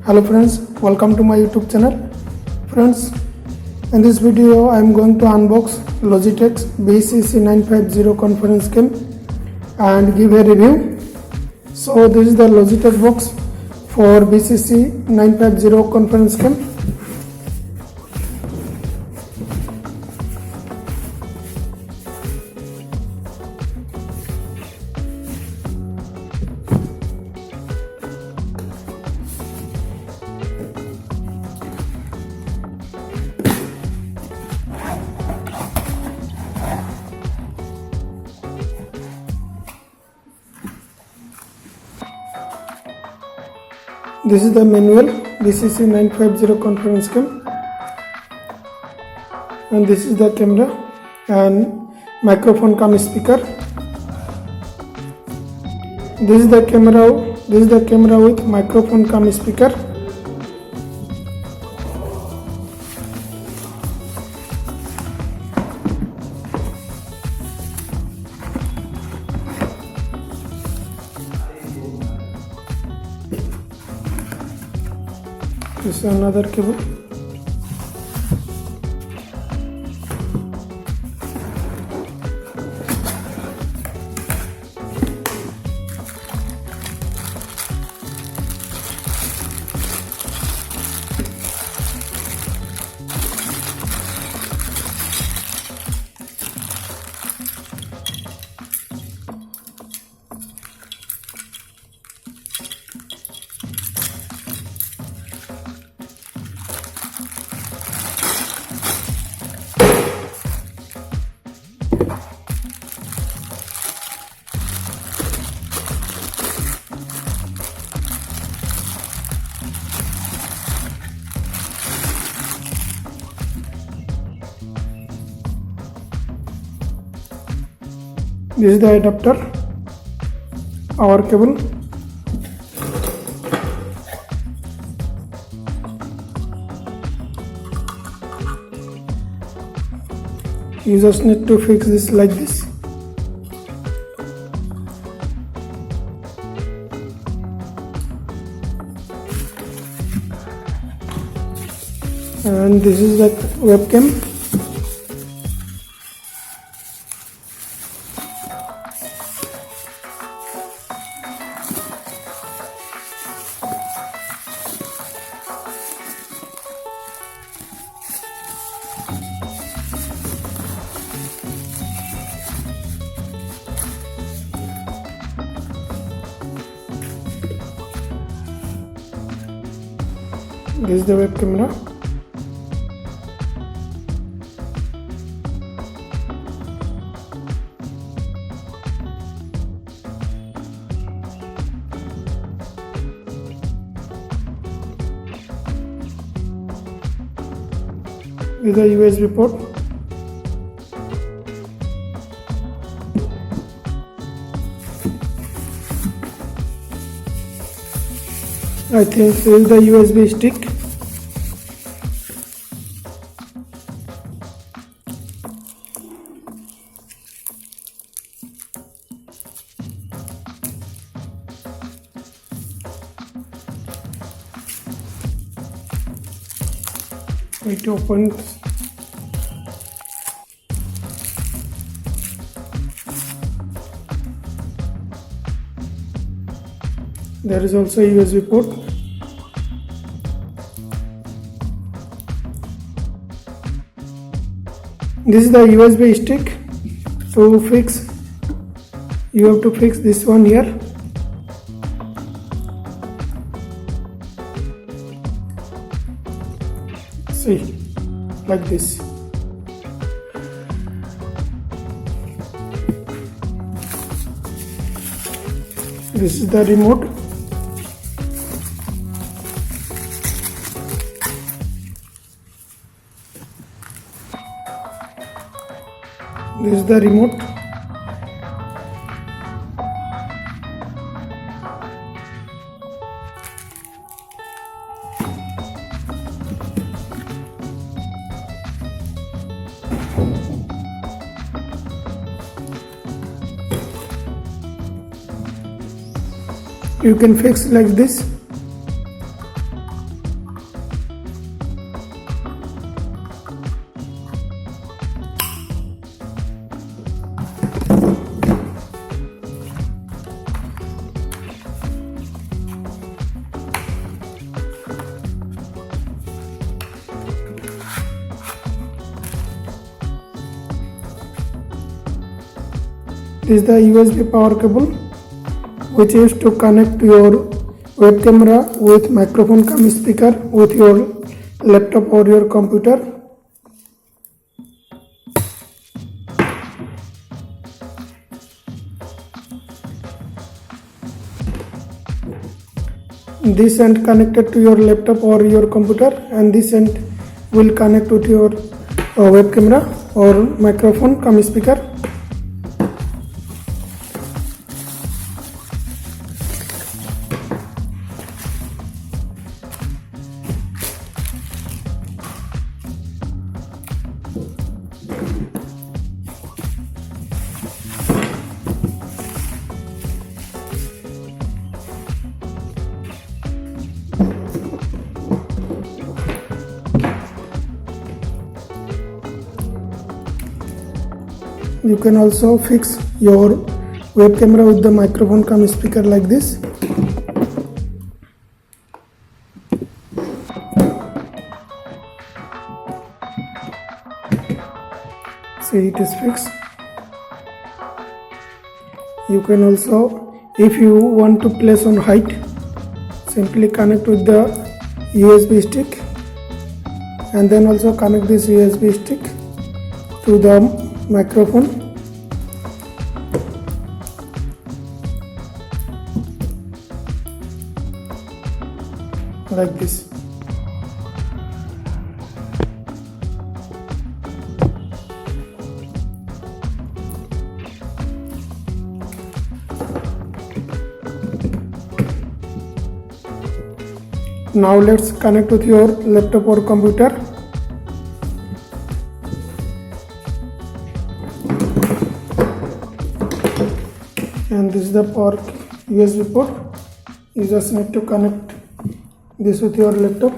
Hello friends, welcome to my YouTube channel. Friends, in this video I am going to unbox Logitech BCC950 conference cam and give a review. So this is the Logitech box for BCC950 conference cam. This is the manual BCC950 conference cam, and this is the camera and microphone cum speaker. This is the camera with microphone cum speaker. This is another cable. This is the adapter, our cable. You just need to fix this like this. And this is the webcam. This is the web camera. This is the USB port. I think this is the USB stick. It opens. There is also a USB port. This is the USB stick. So you have to fix this one here. See, like this. This is the remote. This is the remote. You can fix like this. This is the USB power cable which is to connect your web camera with microphone cum speaker with your laptop or your computer. This end connected to your laptop or your computer, and this end will connect with your web camera or microphone cum speaker. You can also fix your web camera with the microphone cum speaker like this. See, it is fixed. You can also, if you want to place on height, simply connect with the USB stick and then also connect this USB stick to the microphone. Like this. Now let's connect with your laptop or computer. And this is the power USB port. You just need to connect this with your laptop.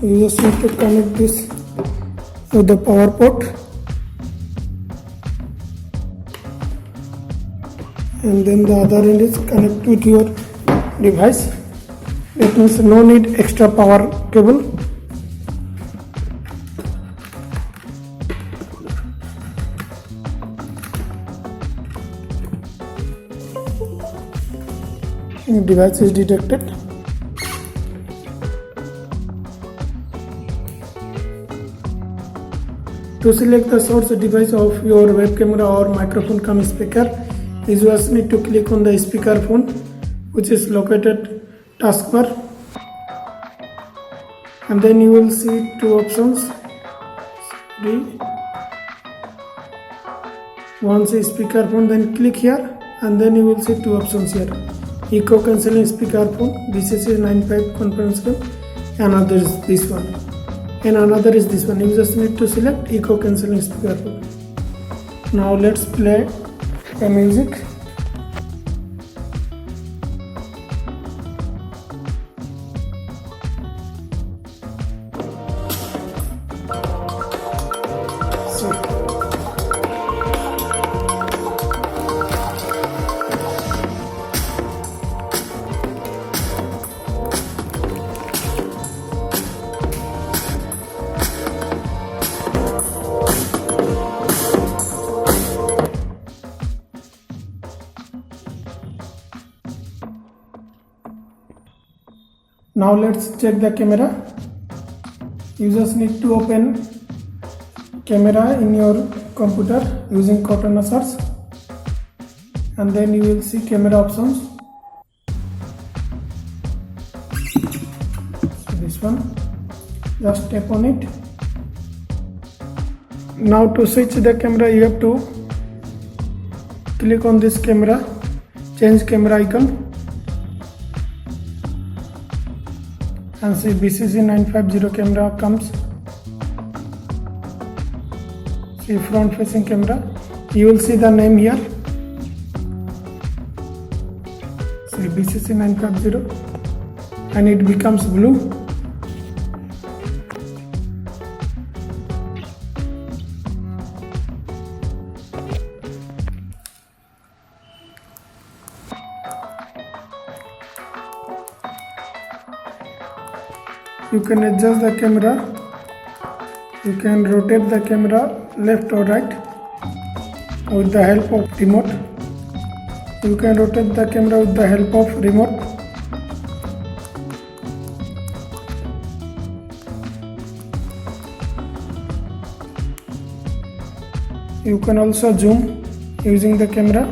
You just need to connect this with the power port, and then the other end is connected with your device. That means no need extra power cable. The device is detected. To select the source device of your web camera or microphone cum speaker, you just need to click on the speaker phone, which is located taskbar, and then you will see two options. Once a speaker phone, then click here, and then you will see two options here: echo cancelling speaker phone BCC950 conference cam, another is this one, and another is this one. You just need to select echo cancelling speaker phone. Now let's play a music. Now let's check the camera. You just need to open camera in your computer using Cortana search, and then you will see camera options. So this one, just tap on it. Now to switch the camera, you have to click on this camera, change camera icon, and see BCC950 camera comes. See front facing camera. You will see the name here. See BCC950, and it becomes blue. You can adjust the camera. You can rotate the camera left or right with the help of remote. You can rotate the camera with the help of remote. You can also zoom using the camera.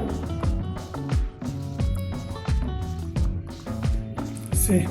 See.